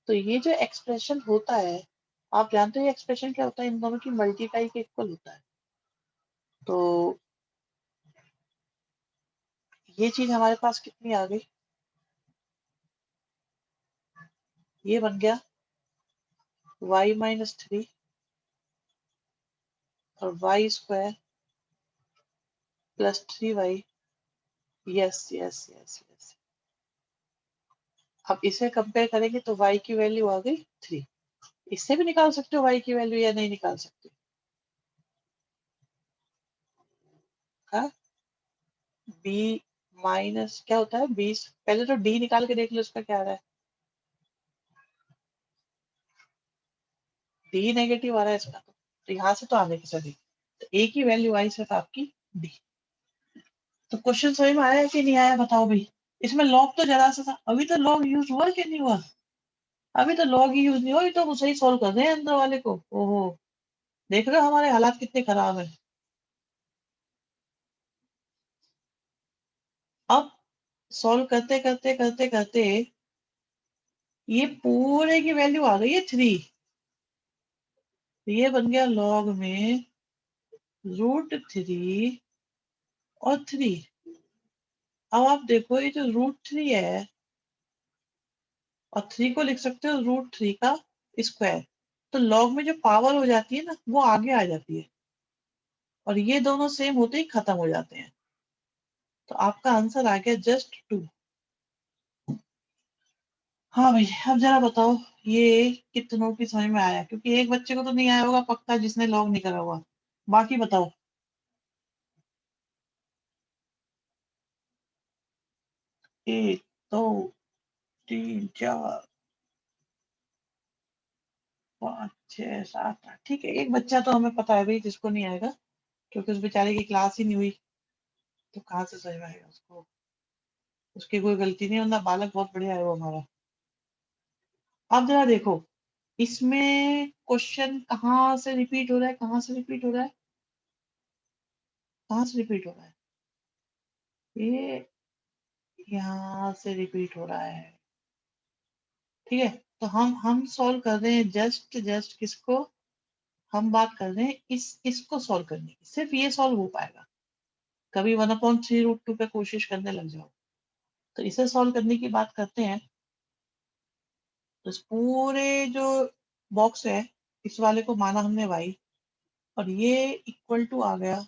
तो ये जो एक्सप्रेशन होता है, आप जानते हो ये एक्सप्रेशन क्या होता है? इन दोनों की मल्टीप्लाई के इक्वल होता है। तो ये चीज हमारे पास कितनी आ गई? ये बन गया y माइनस 3 और y square plus 3y। Yes yes yes yes. अब इसे कंपेयर करेंगे तो y की वैल्यू आ गई 3। इससे भी निकाल सकते हो y की वैल्यू या नहीं निकाल सकते? हाँ, b माइनस क्या होता है 20। पहले तो d निकाल के देख लो इसका क्या आ रहा है। d नेगेटिव आ रहा है इसका, तो यहाँ से तो आने की सभी। तो a की वैल्यू आई सिर्फ आपकी d। तो क्वेश्चन समझ में आया कि नहीं आया बताओ भाई? इसमें लॉग तो जरा सा था, अभी तो लॉग यूज हुआ कि नहीं हुआ? अभी तो लॉग ही यूज नहीं हुआ, तो सही सॉल्व कर रहे हैं अंदर वाले को। ओहो, देख रहे हो हमारे हालात कितने खराब है। अब सॉल्व करते करते करते करते ये पूरे की वैल्यू आ गई है 3। ये बन गया लॉग में √3 और 3। अब आप देखो ये जो √3 है और 3 को लिख सकते हो √3 का स्क्वायर। तो लॉग में जो पावर हो जाती है ना वो आगे आ जाती है, और ये दोनों सेम होते ही खत्म हो जाते हैं। तो आपका आंसर आ गया जस्ट 2। हाँ भाई, अब जरा बताओ ये कितनों की समझ में आया? क्योंकि एक बच्चे को तो नहीं आया होगा पक्का जिसने लॉग नहीं करा हुआ। बाकी बताओ। 1 2 3 4 5 6 7 8। ठीक है, एक बच्चा तो हमें पता है भाई जिसको नहीं आएगा, क्योंकि उस बेचारे की क्लास ही नहीं हुई। तो कहाँ से समझ में आएगा उसको? उसकी कोई गलती नहीं, वरना बालक बहुत बढ़िया है वो हमारा। अब जरा देखो, इसमें क्वेश्चन कहाँ से रिपीट हो रहा है, कहाँ से रिपीट हो रहा है, कहाँ से रिपीट हो रहा है? ये यहाँ से रिपीट हो रहा है। ठीक है, तो हम सॉल्व कर रहे हैं जस्ट जस्ट किसको? हम बात कर रहे हैं इसको सॉल्व करने की। सिर्फ ये सॉल्व हो पाएगा। कभी 1/3 √2 पे कोशिश करने लग जाओ। तो इसे सॉल्व करने की बात करते हैं। तो इस पूरे जो बॉक्स है, इस वाले को माना हमने y, और ये इक्वल टू आ गया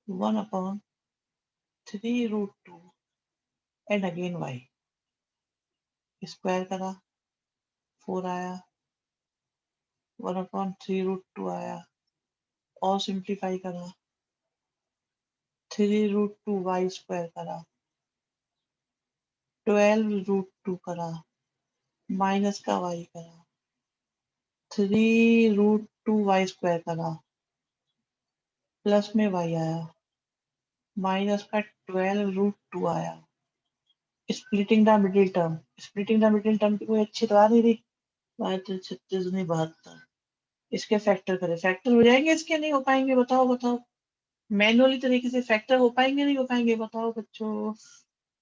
1/3 √2 एंड अगेन y। स्क्वायर करा 4 आया, 1/3 √2 आया, और सिंप्लीफाई करा 3 √2 y स्क्वायर करा, 12 √2 करा, माइनस का y करा, 3 √2 y स्क्वायर करा, प्लस में y आया, माइनस का 12 √2 आया। Splitting the middle term, splitting the middle term की कोई अच्छी तो आ नहीं रही। 36 नहीं 72। इसके फैक्टर करें, फैक्टर हो जाएंगे इसके? नहीं हो पाएंगे, बताओ बताओ। मैनुअली तरीके से फैक्टर हो पाएंगे नहीं हो पाएंगे बताओ बच्चों?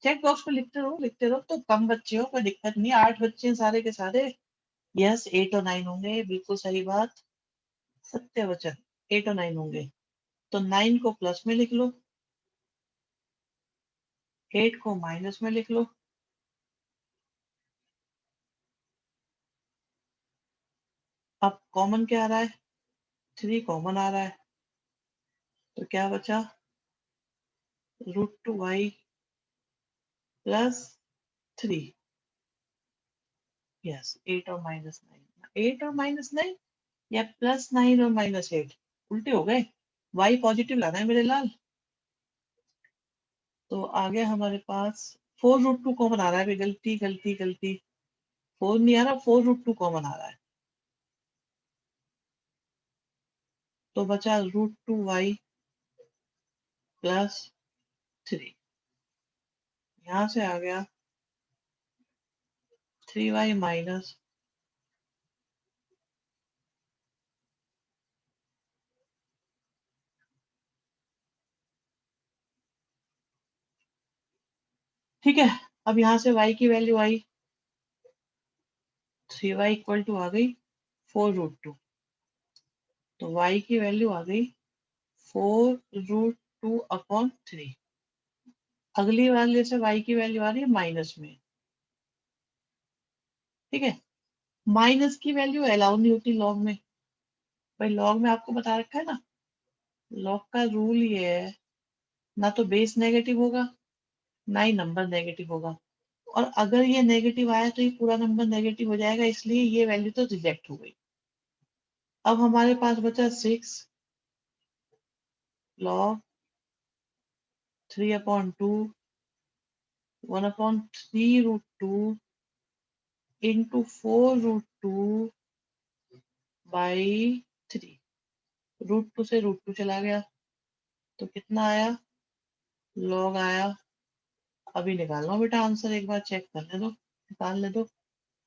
चेक बॉक्स में लिखते रहो लिखते रहो। तो कम बच्चे हो कोई दिक्कत नहीं, 8 बच्चे हैं सारे के सारे। यस 8 और 9 होंगे, बिल्कुल सही बात, सत्य वचन। 8 और 9 होंगे। तो 9 को प्लस में लिख लो, 8 को माइनस में लिख लो। अब कॉमन क्या आ रहा है? 3 कॉमन आ रहा है, तो क्या बचा? √2y plus 3। यस 8 और -9, 8 और -9 या +9 और -8, उल्टे हो गए। y पॉजिटिव लाना है मेरे लाल। तो आगे हमारे पास 4 √2 कॉमन आ रहा है। गलती गलती गलती, 4 नहीं आ रहा, 4 √2 कॉमन आ रहा है। तो बचा √2y प्लस 3। यहां से आ गया 3y माइनस ठीक है। अब यहां से y की वैल्यू आई 3y इक्वल टू आ गई 4√2। तो y की वैल्यू आ गई 4√2/3। अगली वाले से y की वैल्यू आ रही है माइनस में। ठीक है, माइनस की वैल्यू अलाउ नहीं होती लॉग में। भाई लॉग में आपको बता रखा है ना, लॉग का रूल ये है, ना तो बेस नेगेटिव होगा ना ही नंबर नेगेटिव होगा। और अगर ये नेगेटिव आया तो ये पूरा नंबर नेगेटिव हो जाएगा, इसलिए ये वैल्यू तो रिजेक्ट हो गई। अब हमारे पास बचा 6 log 3/2 1/3√2 into 4√2 by 3। √2 से √2 चला गया तो कितना आया, log आया। अभी निकाल लो बेटा आंसर, एक बार चेक करने दो, निकालने दो।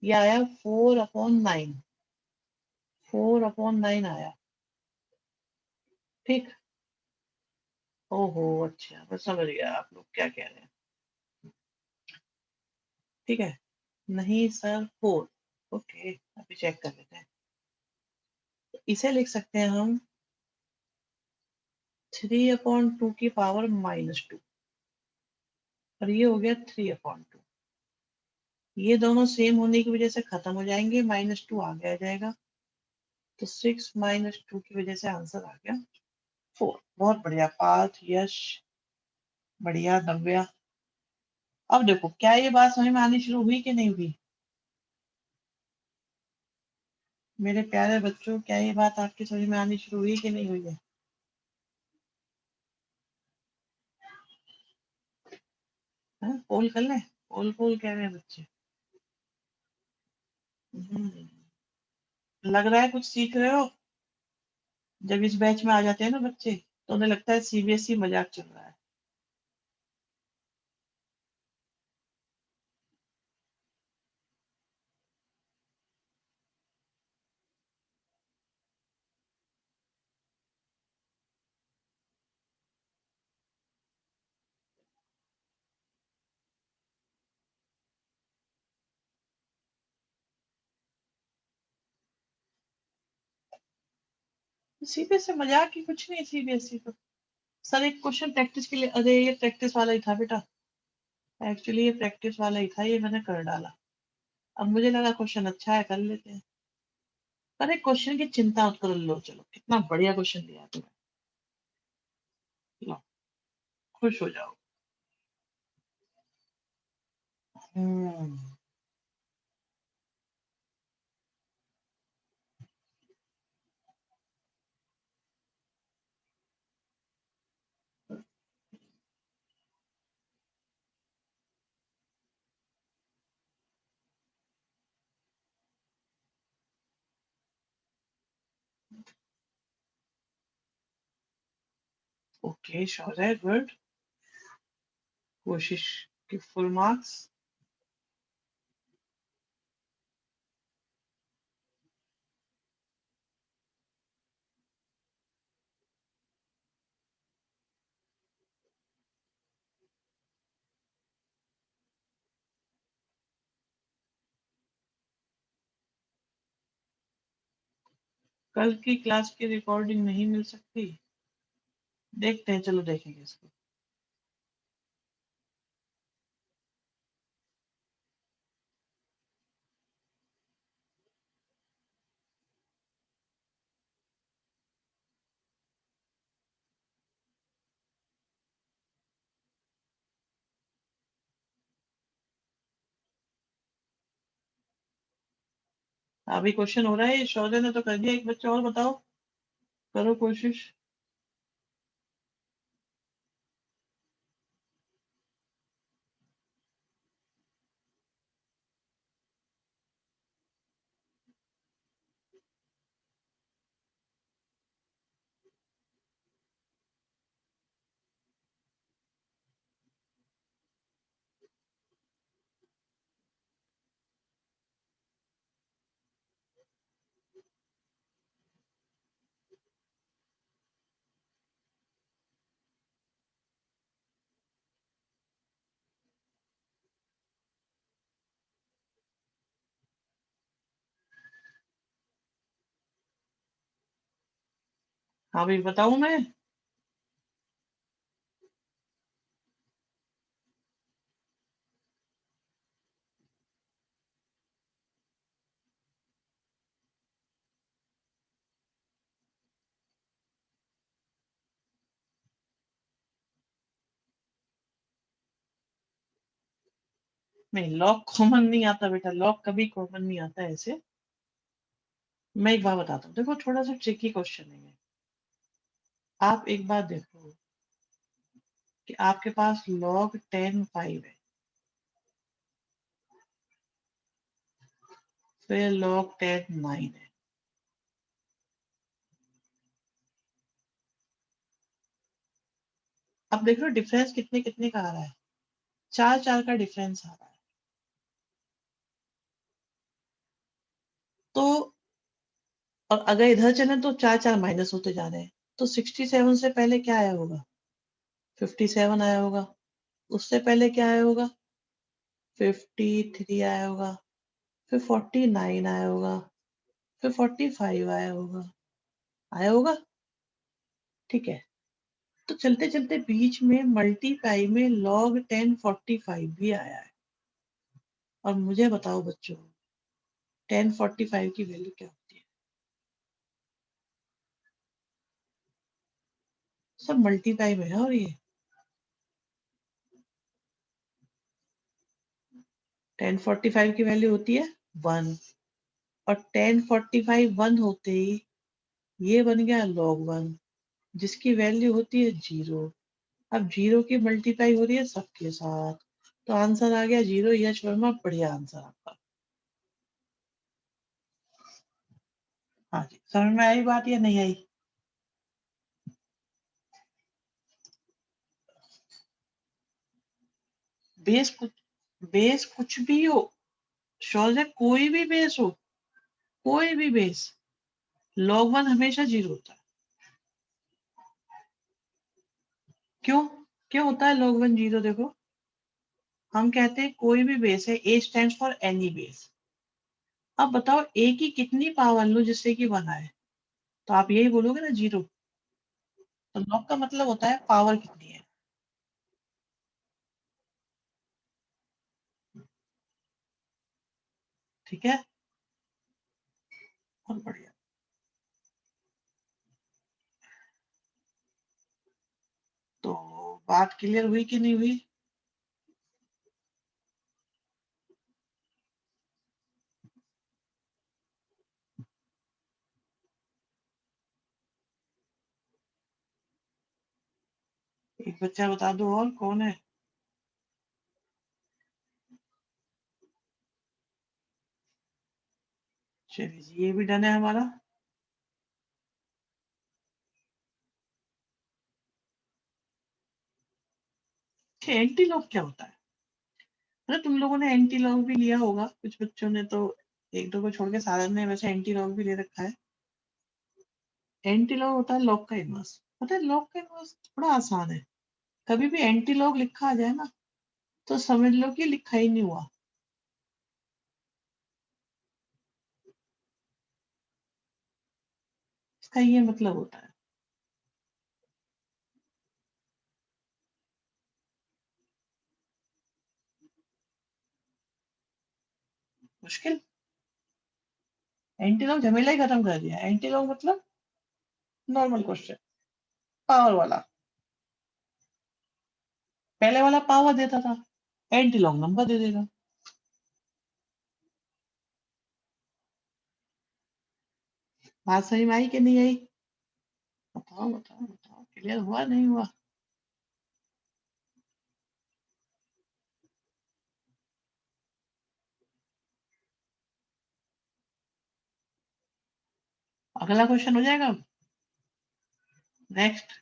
ये आया 4/9, 4/9 आया। ठीक, ओहो अच्छा, मैं समझ गया आप लोग क्या कह रहे हैं। ठीक है, नहीं सर 4। ओके, अभी चेक कर लेते हैं। तो इसे लिख सकते हैं हम 3/2 की पावर -2, और ये हो गया 3/2। ये दोनों सेम होने की वजह से खत्म हो जाएंगे, -2 आगे आ जाएगा। तो 6 -2 की वजह से आंसर आ गया 4। बहुत बढ़िया पार्थ, यश, बढ़िया नव्या। अब देखो क्या ये बात समझ में आनी शुरू हुई कि नहीं हुई मेरे प्यारे बच्चों, क्या ये बात आपकी समझ में आनी शुरू हुई कि नहीं हुई है? पोल कर लें, पोल पोल कह रहे हैं बच्चे। हम्म, लग रहा है कुछ सीख रहे हो। जब इस बैच में आ जाते हैं ना बच्चे, तो उन्हें लगता है सीबीएसई मजाक चल रहा है। सीबीएसई मजाक की कुछ नहीं, सीबीएसई तो सर एक क्वेश्चन प्रैक्टिस के लिए, अरे ये प्रैक्टिस वाला ही था बेटा, एक्चुअली ये प्रैक्टिस वाला ही था, ये मैंने कर डाला। अब मुझे लगा क्वेश्चन अच्छा है, कर लेते हैं। अरे क्वेश्चन की चिंता मत करो, लो चलो, कितना बढ़िया क्वेश्चन दिया है तुम्हें, लो खुश हो जाओ। हम्म, ओके शौर्य गुड, कोशिश के फुल मार्क्स। कल की क्लास की रिकॉर्डिंग नहीं मिल सकती, देखते हैं, चलो देखेंगे इसको। अभी क्वेश्चन हो रहा है, शौर्य ने तो कर दिया, एक बच्चा और बताओ, करो कोशिश। हाँ भाई बताऊं मैं? नहीं, लॉग कॉमन नहीं आता बेटा, लॉग कभी कॉमन नहीं आता ऐसे। मैं एक बार बताता हूँ, देखो थोड़ा सा ट्रिकी क्वेश्चन है ये। आप एक बात देखो कि आपके पास log 10 5 है, फिर log 10 9 है। अब देख लो डिफरेंस कितने कितने का आ रहा है, 4 4 का डिफरेंस आ रहा है। तो और अगर इधर चले तो 4 4 माइनस होते जा रहे हैं। तो 67 से पहले क्या आया होगा? 57 आया होगा। उससे पहले क्या आया होगा? 53 आया होगा। फिर 49 आया होगा। फिर 45 आया होगा। आया होगा। ठीक है। तो चलते चलते बीच में मल्टीप्लाई में log 1045 भी आया है। और मुझे बताओ बच्चों, 1045 की वैल्यू क्या होती है? सब मल्टीप्लाई में है। और ये 1045 की वैल्यू होती है 1। और 1045 1 होते ही ये बन गया log 1, जिसकी वैल्यू होती है 0। अब 0 की मल्टीप्लाई हो रही है सबके साथ, तो आंसर आ गया 0। यश वर्मा, बढ़िया आंसर आपका। हाँ जी, समझ में आई बात या नहीं आई? बेस कुछ भी हो, शॉर्ट है कोई भी बेस हो, कोई भी बेस, log 1 हमेशा 0 होता है। क्यों? क्यों होता है log 1 0? देखो, हम कहते हैं कोई भी बेस है, A stands for any base. अब बताओ A की कितनी पावर लो जिससे कि 1 आए? तो आप यही बोलोगे ना 0। तो log का मतलब होता है पावर कितनी है। ठीक है, बहुत बढ़िया। तो बात क्लियर हुई कि नहीं हुई? एक बच्चा बता दो और कौन है? चलिए जी, ये भी डन है हमारा। एंटी लॉग क्या होता है? मतलब तुम लोगों ने एंटी लॉग भी लिया होगा, कुछ बच्चों ने तो, एक दो को छोड़ के सारे ने वैसे एंटी लॉग भी ले रखा है। एंटी लॉग होता है लॉग का इनवर्स। पता है लॉग का इनवर्स थोड़ा आसान है। कभी भी एंटी लॉग लिखा आ जाए ना, तो समझ लो कि लिखा ही नहीं हुआ। इसका ये मतलब होता है। मुश्किल? एंटी लॉग झमेला ही खत्म कर दिया। एंटी लॉग मतलब नॉर्मल क्वेश्चन, पावर वाला। पहले वाला पावर देता था, एंटी लॉग नंबर दे देगा। बात सही में आई कि नहीं आई? बताओ बताओ बताओ, क्लियर हुआ नहीं हुआ? अगला क्वेश्चन हो जाएगा। नेक्स्ट,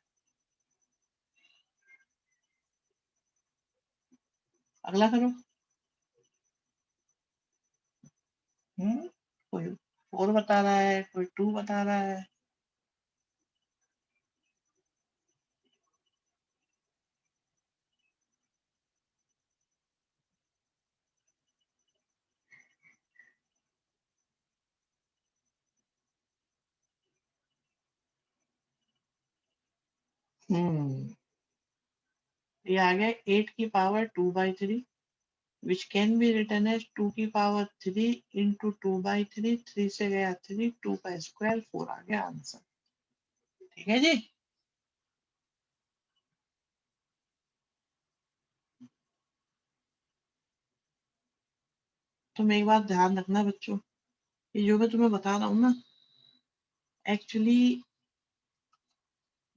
अगला करो। कोई 4 बता रहा है, कोई 2 बता रहा है। ये आ गया 8 की power 2/3 which can be written as 2 की पावर 3 into 2/3 3 से गया 3 2 का स्क्वायर 4 आ गया आंसर। ठीक है जी। तुम एक बात ध्यान रखना बच्चों, ये जो मैं तुम्हें बता रहा हूँ ना, एक्चुअली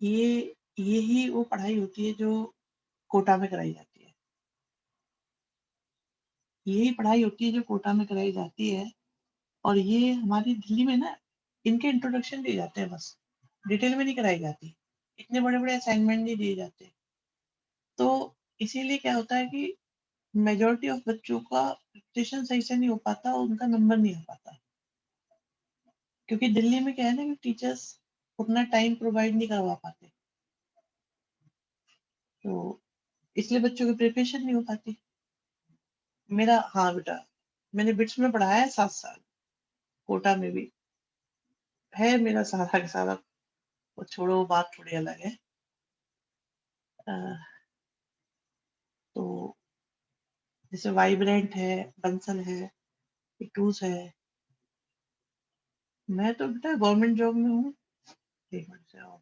ये ही वो पढ़ाई होती है जो कोटा में कराई जाती है। यही पढ़ाई होती है जो कोटा में कराई जाती है। और ये हमारी दिल्ली में ना इनके इंट्रोडक्शन दिए जाते हैं, बस डिटेल में नहीं कराई जाती। इतने बड़े बड़े असाइनमेंट नहीं दिए जाते। तो इसीलिए क्या होता है कि मेजोरिटी ऑफ बच्चों का प्रिपरेशन सही से नहीं हो पाता और उनका नंबर नहीं आ पाता, क्योंकि दिल्ली में क्या है ना कि टीचर्स उतना टाइम प्रोवाइड नहीं करवा पाते, तो इसलिए बच्चों की प्रिपरेशन नहीं हो पाती। मेरा, हाँ बेटा, मैंने बिट्स में पढ़ाया है 7 साल, कोटा में भी है मेरा सारा का सारा। वो छोड़ो, वो बात थोड़ी अलग है। अ, तो जैसे वाइब्रेंट है, बंसल है, इटूस है। मैं तो बेटा गवर्नमेंट जॉब में हूँ। एक मिनट से आओ।